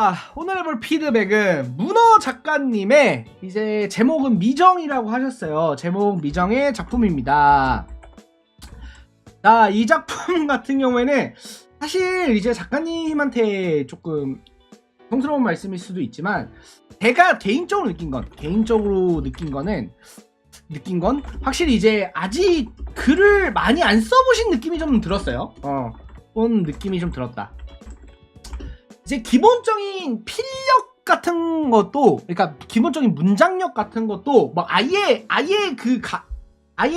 자, 오늘 해볼 피드백은 문어 작가님의 이제 제목은 미정이라고 하셨어요. 제목 미정의 작품입니다. 자, 이 작품 같은 경우에는 사실 이제 작가님한테 조금 성스러운 말씀일 수도 있지만 제가 개인적으로 느낀 건 확실히 이제 아직 글을 많이 안 써보신 느낌이 좀 들었어요. 그런 느낌이 좀 들었다. 이제 기본적인 필력 같은 것도, 그러니까 기본적인 문장력 같은 것도 막 아예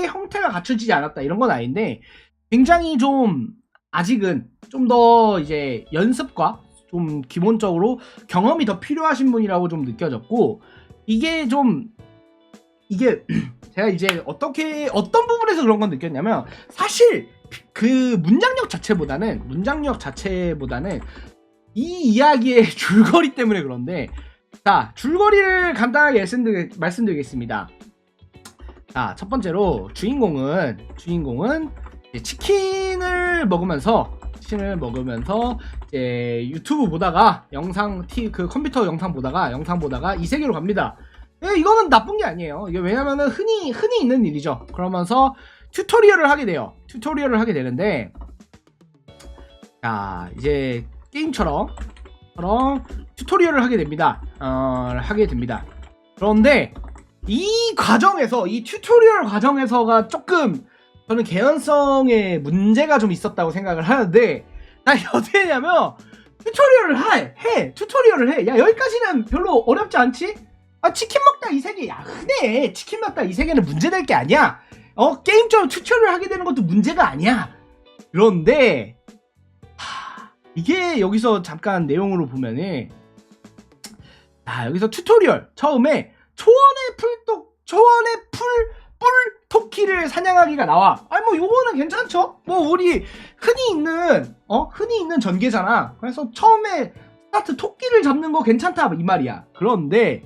형태가 갖춰지지 않았다 이런 건 아닌데, 굉장히 좀 아직은 좀 더 이제 연습과 좀 기본적으로 경험이 더 필요하신 분이라고 좀 느껴졌고, 이게 제가 이제 어떤 부분에서 그런 건 느꼈냐면, 사실 그 문장력 자체보다는 이 이야기의 줄거리 때문에 그런데, 자, 줄거리를 간단하게 말씀드리겠습니다. 자, 첫 번째로 주인공은 이제 치킨을 먹으면서 이제 유튜브 보다가 컴퓨터 영상 보다가 이 세계로 갑니다. 이거는 나쁜 게 아니에요. 이게 왜냐면은 흔히 있는 일이죠. 그러면서 튜토리얼을 하게 되는데, 자, 이제 게임처럼 튜토리얼을 하게 됩니다. 그런데 이 튜토리얼 과정에서가 조금 저는 개연성에 문제가 좀 있었다고 생각을 하는데, 어떻게 했냐면 튜토리얼을 해. 야, 여기까지는 별로 어렵지 않지? 치킨 먹다 이 세계, 야, 흔해. 치킨 먹다 이 세계는 문제될 게 아니야. 게임처럼 튜토리얼을 하게 되는 것도 문제가 아니야. 그런데 이게 여기서 잠깐 내용으로 보면은, 여기서 튜토리얼 처음에 초원의 뿔토끼를 사냥하기가 나와. 뭐 요거는 괜찮죠? 뭐 우리 흔히 있는 전개잖아. 그래서 처음에 스타트 토끼를 잡는 거 괜찮다 이 말이야. 그런데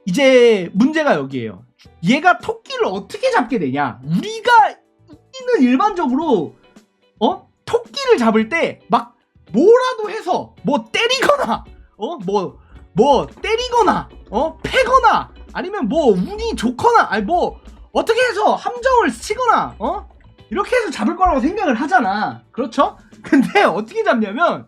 이제 문제가 여기에요. 얘가 토끼를 어떻게 잡게 되냐? 우리는 일반적으로 토끼를 잡을 때 막 뭐라도 해서 때리거나 패거나 아니면 운이 좋거나 어떻게 해서 함정을 치거나 이렇게 해서 잡을 거라고 생각을 하잖아. 그렇죠? 근데 어떻게 잡냐면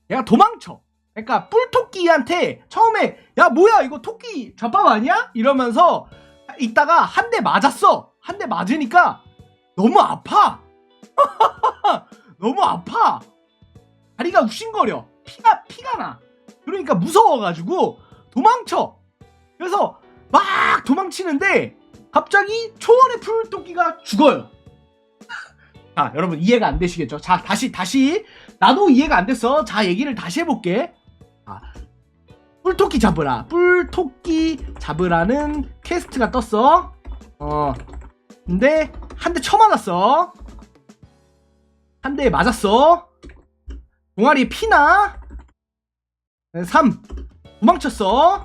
얘가 도망쳐. 그러니까 뿔토끼한테 처음에 야, 뭐야 이거 토끼 잡밥 아니야? 이러면서 있다가 한 대 맞았어. 한 대 맞으니까 너무 아파. 다리가 욱신거려. 피가 나. 그러니까 무서워가지고 도망쳐. 그래서 막 도망치는데 갑자기 초원의 풀토끼가 죽어요. 자, 여러분 이해가 안 되시겠죠? 자, 다시 나도 이해가 안 됐어. 자, 얘기를 다시 해볼게. 뿔토끼 잡으라는 퀘스트가 떴어. 근데 한 대 쳐맞았어. 한 대 맞았어. 종아리에 피나. 3. 도망쳤어.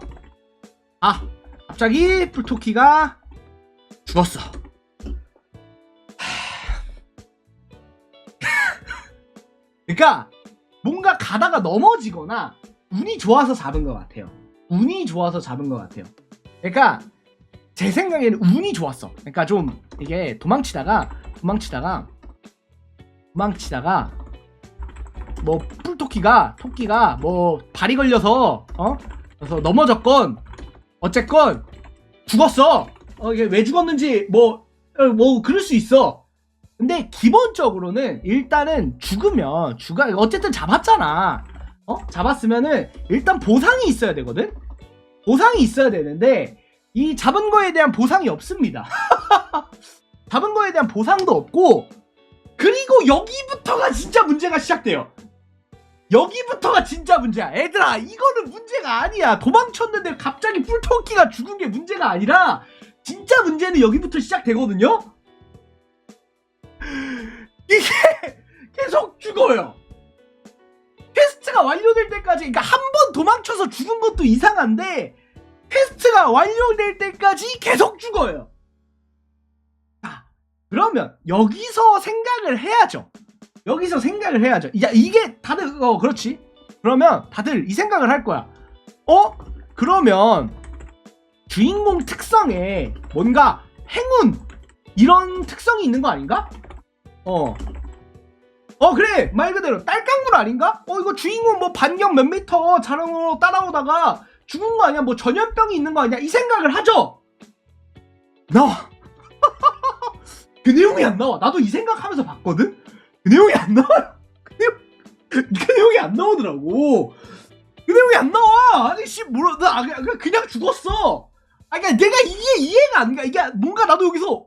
갑자기 뿔토끼가 죽었어. 그러니까 뭔가 가다가 넘어지거나 운이 좋아서 잡은 것 같아요. 그러니까 제 생각에는 운이 좋았어. 그러니까 좀 이게 도망치다가 토끼가 발이 걸려서 그래서 넘어졌건 어쨌건 죽었어. 이게 왜 죽었는지 그럴 수 있어. 근데 기본적으로는 일단은 어쨌든 잡았잖아. 잡았으면은 일단 보상이 있어야 되거든. 보상이 있어야 되는데 이 잡은 거에 대한 보상이 없습니다. 잡은 거에 대한 보상도 없고, 그리고 여기부터가 진짜 문제가 시작돼요. 여기부터가 진짜 문제야. 얘들아, 이거는 문제가 아니야. 도망쳤는데 갑자기 뿔토끼가 죽은 게 문제가 아니라 진짜 문제는 여기부터 시작되거든요. 이게 계속 죽어요. 퀘스트가 완료될 때까지. 그러니까 한 번 도망쳐서 죽은 것도 이상한데 퀘스트가 완료될 때까지 계속 죽어요. 그러면 여기서 생각을 해야죠. 야, 이게 다들 그렇지. 그러면 다들 이 생각을 할 거야. 그러면 주인공 특성에 뭔가 행운 이런 특성이 있는 거 아닌가? 그래, 말 그대로 딸깡물 아닌가? 이거 주인공 뭐 반경 몇 미터 자랑으로 따라오다가 죽은 거 아니야? 뭐 전염병이 있는 거 아니야? 이 생각을 하죠. 나와. 그 내용이 안 나와. 나도 이 생각하면서 봤거든. 그 내용이 안 나와. 그 내용이 안 나오더라고. 그 내용이 안 나와. 아니 씨 뭐라 나 그냥 죽었어. 그러니까 내가 이게 이해가 안 가. 이게 뭔가 나도 여기서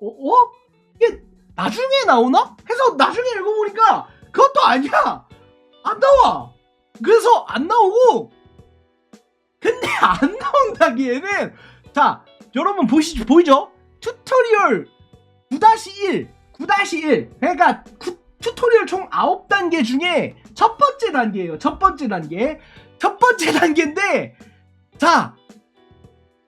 이게 나중에 나오나? 해서 나중에 읽어보니까 그것도 아니야. 안 나와. 그래서 안 나오고. 근데 안 나온다기에는 자 여러분 보이죠? 튜토리얼 9-1 그러니까 튜토리얼 총 9단계 중에 첫 번째 단계예요. 첫 번째 단계인데 자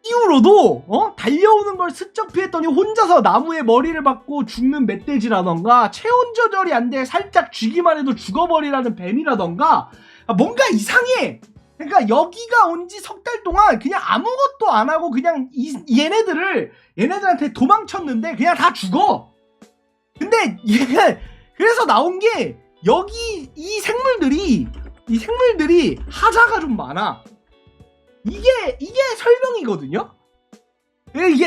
이후로도 달려오는 걸 스쩍 피했더니 혼자서 나무에 머리를 박고 죽는 멧돼지라던가 체온 조절이 안 돼 살짝 쥐기만 해도 죽어버리라는 뱀이라던가 뭔가 이상해. 그러니까 여기가 온 지 석 달 동안 그냥 아무것도 안 하고 그냥 얘네들한테 도망쳤는데 그냥 다 죽어. 근데 얘가 그래서 나온 게 여기 이 생물들이 하자가 좀 많아. 이게 설명이거든요.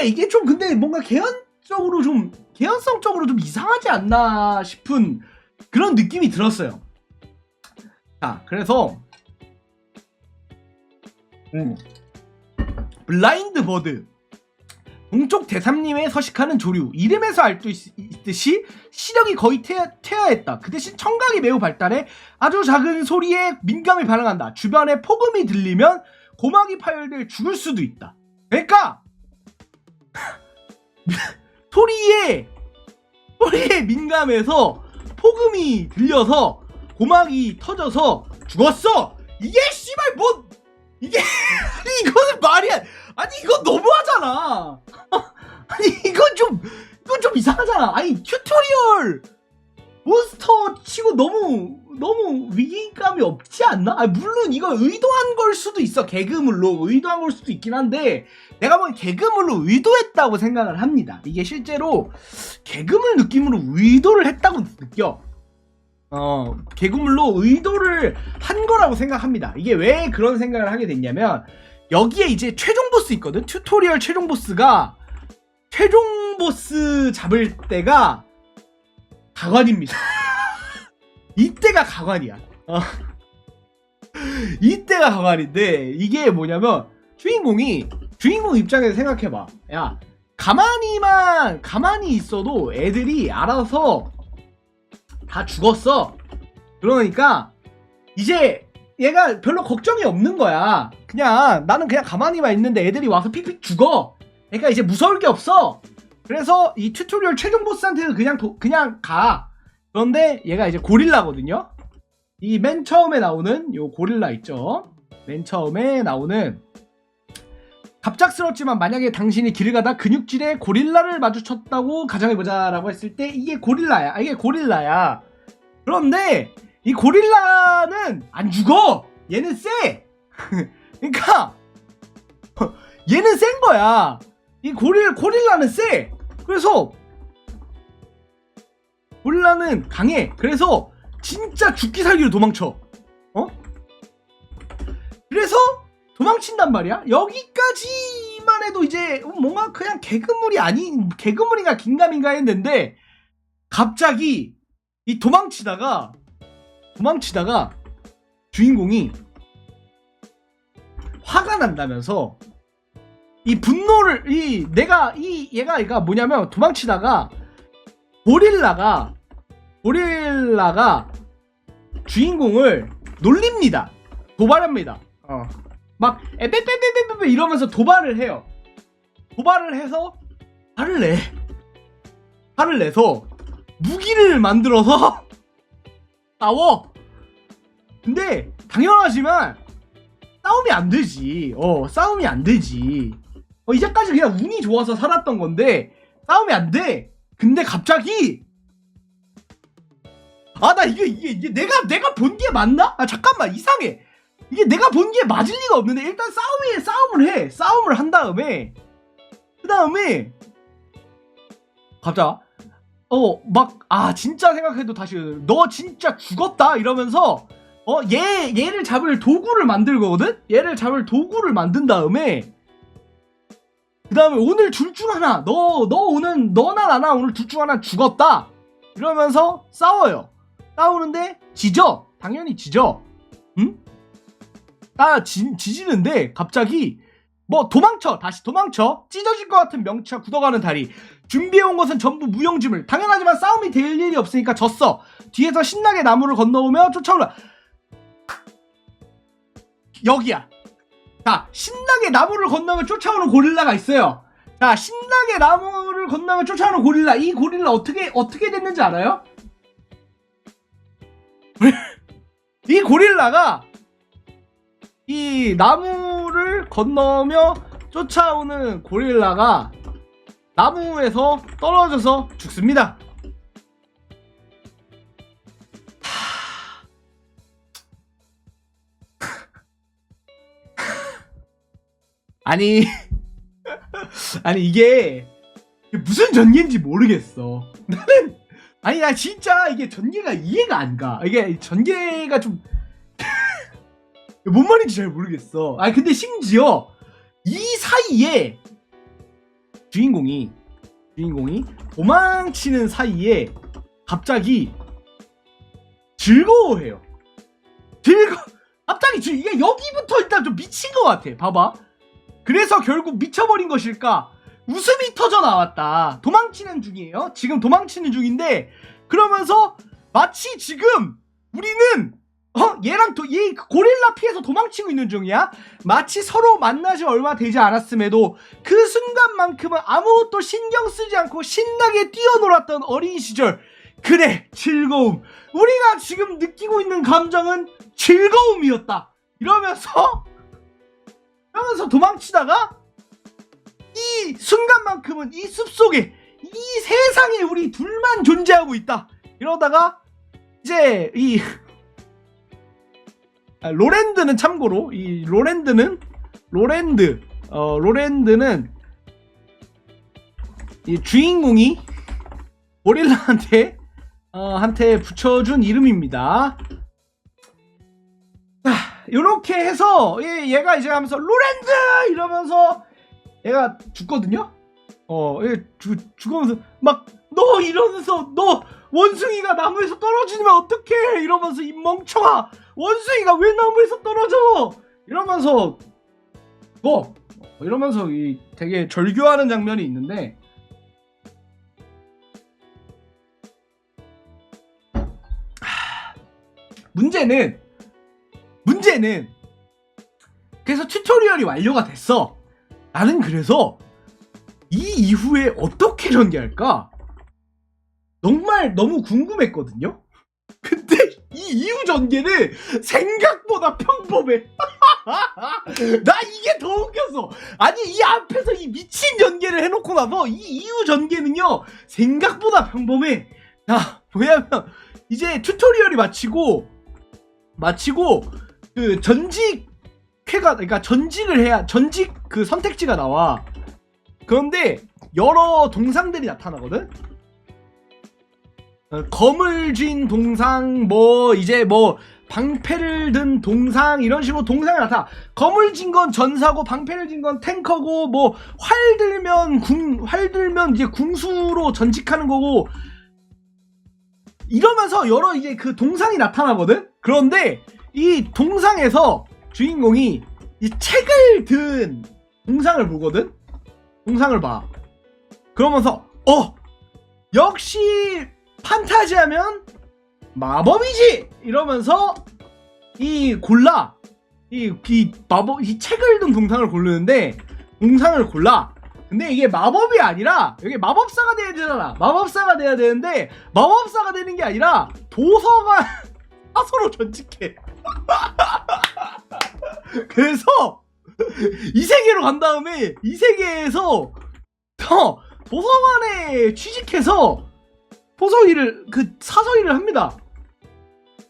이게 좀 근데 뭔가 개연성적으로 좀 이상하지 않나 싶은 그런 느낌이 들었어요. 자, 그래서 블라인드 버드 동쪽 대삼림에 서식하는 조류. 이름에서 알 수 있듯이 시력이 거의 퇴화했다. 그 대신 청각이 매우 발달해 아주 작은 소리에 민감히 반응한다. 주변에 폭음이 들리면 고막이 파열돼 죽을 수도 있다. 그러니까 소리에 민감해서 폭음이 들려서 고막이 터져서 죽었어. 이게 씨발 뭐 이게 아니 이거는 말이 아니 이거 너무하잖아. 아니 이건 좀 이상하잖아. 아니 튜토리얼 몬스터 치고 너무 위기감이 없지 않나? 물론 이거 의도한 걸 수도 있어. 개그물로 의도한 걸 수도 있긴 한데 내가 보기엔 개그물로 의도했다고 생각을 합니다. 이게 실제로 개그물 느낌으로 의도를 했다고 느껴. 개그물로 의도를 한 거라고 생각합니다. 이게 왜 그런 생각을 하게 됐냐면 여기에 이제 최종 보스 있거든. 튜토리얼 최종 보스가 최종 보스 잡을 때가 가관입니다. 이때가 가관이야. 이때가 가관인데 이게 뭐냐면 주인공 입장에서 생각해봐. 야 가만히 있어도 애들이 알아서 다 죽었어. 그러니까 이제 얘가 별로 걱정이 없는 거야. 나는 그냥 가만히만 있는데 애들이 와서 픽픽 죽어. 그러니까 이제 무서울 게 없어. 그래서 이 튜토리얼 최종 보스한테는 그냥 가. 그런데 얘가 이제 고릴라거든요. 이 맨 처음에 나오는 요 고릴라 있죠. 맨 처음에 나오는 갑작스럽지만 만약에 당신이 길을 가다 근육질의 고릴라를 마주쳤다고 가정해보자 라고 했을 때 이게 고릴라야. 그런데 이 고릴라는 안 죽어. 얘는 세. 그러니까 얘는 센 거야. 이 고릴라는 세. 그래서 고릴라는 강해. 그래서 진짜 죽기 살기로 도망쳐. 그래서 도망친단 말이야. 여기까지만 해도 이제 뭔가 그냥 개그물인가 긴가민가 했는데 갑자기 이 도망치다가 주인공이 화가 난다면서 이 분노를 얘가 뭐냐면 도망치다가 고릴라가 주인공을 놀립니다. 도발합니다. 막 에빼빼빼빼빼 이러면서 도발을 해요. 도발을 해서 화를 내서 무기를 만들어서 싸워. 근데 당연하지만 싸움이 안 되지. 싸움이 안 되지. 이제까지 그냥 운이 좋아서 살았던 건데 싸움이 안 돼. 근데 갑자기 나 이게 내가 본 게 맞나? 잠깐만 이상해. 이게 내가 본 게 맞을 리가 없는데 일단 싸움을 한 다음에 그 다음에 갑자기 진짜 생각해도 다시 너 진짜 죽었다 이러면서 얘를 잡을 도구를 만들 거거든? 얘를 잡을 도구를 만든 다음에 그 다음에 오늘 둘 중 하나 너나 나나 오늘 둘 중 하나 죽었다 이러면서 싸워요. 싸우는데 지죠? 당연히 지죠. 응? 지지는데 갑자기 다시 도망쳐 찢어질 것 같은 명치와 굳어가는 다리 준비해온 것은 전부 무용지물 당연하지만 싸움이 될 일이 없으니까 졌어. 뒤에서 신나게 나무를 건너오며 쫓아올라. 여기야. 자, 신나게 나무를 건너면 쫓아오는 고릴라가 있어요. 자, 신나게 나무를 건너면 쫓아오는 고릴라. 이 고릴라 어떻게 됐는지 알아요? 이 고릴라가 이 나무를 건너며 쫓아오는 고릴라가 나무에서 떨어져서 죽습니다. 아니 이게 무슨 전개인지 모르겠어. 나는 나 진짜 이게 전개가 이해가 안 가. 이게 전개가 좀 뭔 말인지 잘 모르겠어. 근데 심지어 이 사이에 주인공이 도망치는 사이에 갑자기 즐거워해요. 갑자기 이게 여기부터 일단 좀 미친 것 같아. 봐봐. 그래서 결국 미쳐버린 것일까? 웃음이 터져 나왔다. 도망치는 중이에요. 지금 도망치는 중인데 그러면서 마치 지금 우리는 얘랑 얘 고릴라 피해서 도망치고 있는 중이야. 마치 서로 만나지 얼마 되지 않았음에도 그 순간만큼은 아무것도 신경 쓰지 않고 신나게 뛰어놀았던 어린 시절. 그래, 즐거움. 우리가 지금 느끼고 있는 감정은 즐거움이었다. 이러면서 도망치다가 이 순간만큼은 이 숲속에 이 세상에 우리 둘만 존재하고 있다. 이러다가 이제 로랜드는 참고로 로랜드는 이 주인공이 고릴라한테 붙여준 이름입니다. 요렇게 해서 얘가 이제 하면서 로랜드 이러면서 얘가 죽거든요. 죽으면서 막 너 이러면서 너 원숭이가 나무에서 떨어지면 어떡해 이러면서 이 멍청아 원숭이가 왜 나무에서 떨어져 이러면서 이러면서 되게 절규하는 장면이 있는데 문제는 그래서 튜토리얼이 완료가 됐어. 나는 그래서 이 이후에 어떻게 전개할까 정말 너무 궁금했거든요. 근데 이 이후 전개는 생각보다 평범해. 나 이게 더 웃겼어. 아니 이 앞에서 이 미친 전개를 해놓고 나서 이 이후 전개는요 생각보다 평범해. 자, 뭐냐면 이제 튜토리얼이 마치고 그 그러니까 전직을 해야 전직 그 선택지가 나와. 그런데 여러 동상들이 나타나거든. 검을 쥔 동상 방패를 든 동상 이런 식으로 동상이 나타나. 검을 쥔 건 전사고 방패를 쥔 건 탱커고 활 들면 이제 궁수로 전직하는 거고 이러면서 여러 이제 그 동상이 나타나거든. 그런데 이 동상에서 주인공이 이 책을 든 동상을 보거든. 동상을 봐. 그러면서 역시 판타지하면 마법이지 이러면서 이 책을 든 동상을 고르는데 동상을 골라. 근데 이게 마법이 아니라 여기 마법사가 돼야 되잖아. 마법사가 돼야 되는데 마법사가 되는 게 아니라 도서관 사서로 전직해. 그래서 이 세계로 간 다음에 이 세계에서 도서관에 취직해서 사서 일을 합니다.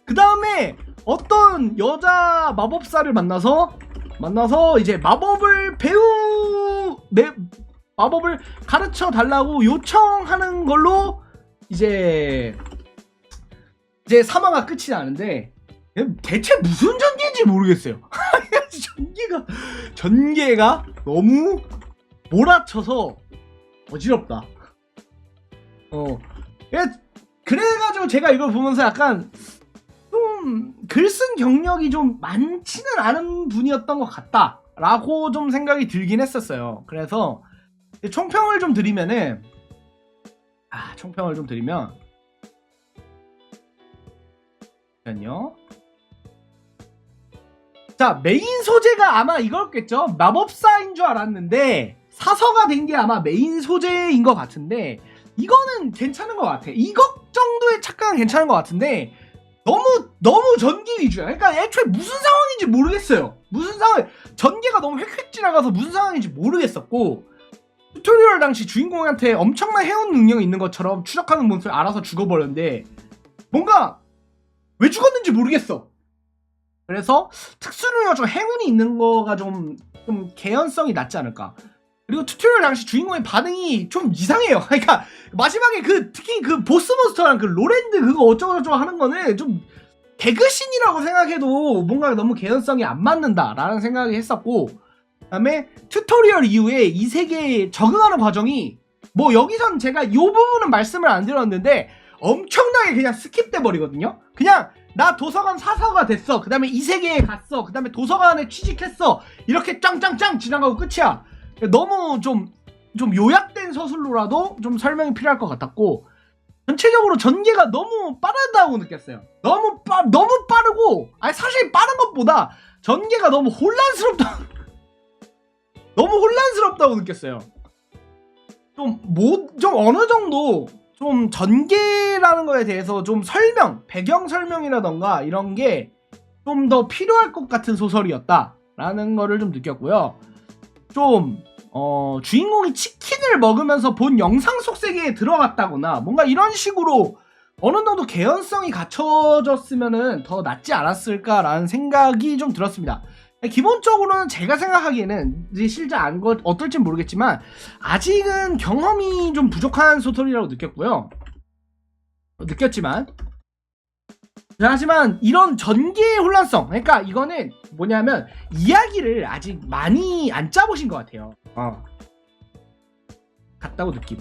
그 다음에 어떤 여자 마법사를 만나서 이제 마법을 가르쳐 달라고 요청하는 걸로 이제 3화가 끝이 나는데 대체 무슨 전개인지 모르겠어요. 전개가 너무 몰아쳐서 어지럽다. 그래가지고 제가 이걸 보면서 약간 좀 글쓴 경력이 좀 많지는 않은 분이었던 것 같다라고 좀 생각이 들긴 했었어요. 그래서 총평을 좀 드리면 잠깐만요. 자, 메인 소재가 아마 이거였겠죠? 마법사인 줄 알았는데 사서가 된 게 아마 메인 소재인 것 같은데 이거는 괜찮은 것 같아. 이것 정도의 착각은 괜찮은 것 같은데 너무 전기 위주야. 그러니까 애초에 무슨 상황인지 모르겠어요. 전개가 너무 획획 지나가서 무슨 상황인지 모르겠었고, 튜토리얼 당시 주인공한테 엄청난 해온 능력이 있는 것처럼 추적하는 몬스터를 알아서 죽어버렸는데 뭔가 왜 죽었는지 모르겠어. 그래서 특수능력 중 행운이 있는 거가 좀 개연성이 낮지 않을까. 그리고 튜토리얼 당시 주인공의 반응이 좀 이상해요. 그러니까 마지막에 특히 그 보스 몬스터랑 그 로랜드 그거 어쩌고저쩌고 하는 거는 좀 개그신이라고 생각해도 뭔가 너무 개연성이 안 맞는다라는 생각을 했었고, 그다음에 튜토리얼 이후에 이 세계에 적응하는 과정이 뭐 여기선 제가 이 부분은 말씀을 안 드렸는데 엄청나게 그냥 스킵돼 버리거든요. 그냥 나 도서관 사서가 됐어. 그 다음에 이 세계에 갔어. 그 다음에 도서관에 취직했어. 이렇게 짱짱짱 지나가고 끝이야. 너무 좀 요약된 서술로라도 좀 설명이 필요할 것 같았고, 전체적으로 전개가 너무 빠르다고 느꼈어요. 너무 빠르고, 아니 사실 빠른 것보다 전개가 너무 혼란스럽다고 느꼈어요. 좀 어느 정도 좀 전개라는 거에 대해서 좀 배경 설명이라던가 이런 게 좀 더 필요할 것 같은 소설이었다라는 거를 좀 느꼈고요. 주인공이 치킨을 먹으면서 본 영상 속 세계에 들어갔다거나 뭔가 이런 식으로 어느 정도 개연성이 갖춰졌으면은 더 낫지 않았을까라는 생각이 좀 들었습니다. 기본적으로는 제가 생각하기에는 실제 어떨지 모르겠지만 아직은 경험이 좀 부족한 소설이라고 느꼈지만 하지만 이런 전개의 혼란성, 그러니까 이거는 뭐냐면 이야기를 아직 많이 안 짜보신 것 같아요. 같다고 느낌.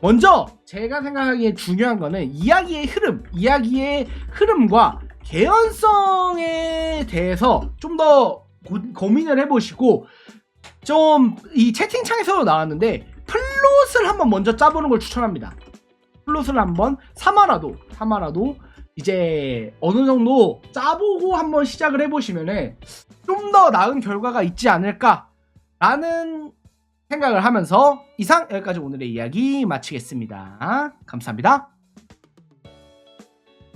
먼저 제가 생각하기에 중요한 거는 이야기의 흐름과 개연성에 대해서 좀 더 고민을 해보시고, 좀 이 채팅창에서도 나왔는데 플롯을 한번 먼저 짜보는 걸 추천합니다. 플롯을 한번 3화라도 이제 어느 정도 짜보고 한번 시작을 해보시면은 좀 더 나은 결과가 있지 않을까라는 생각을 하면서 이상 여기까지 오늘의 이야기 마치겠습니다. 감사합니다.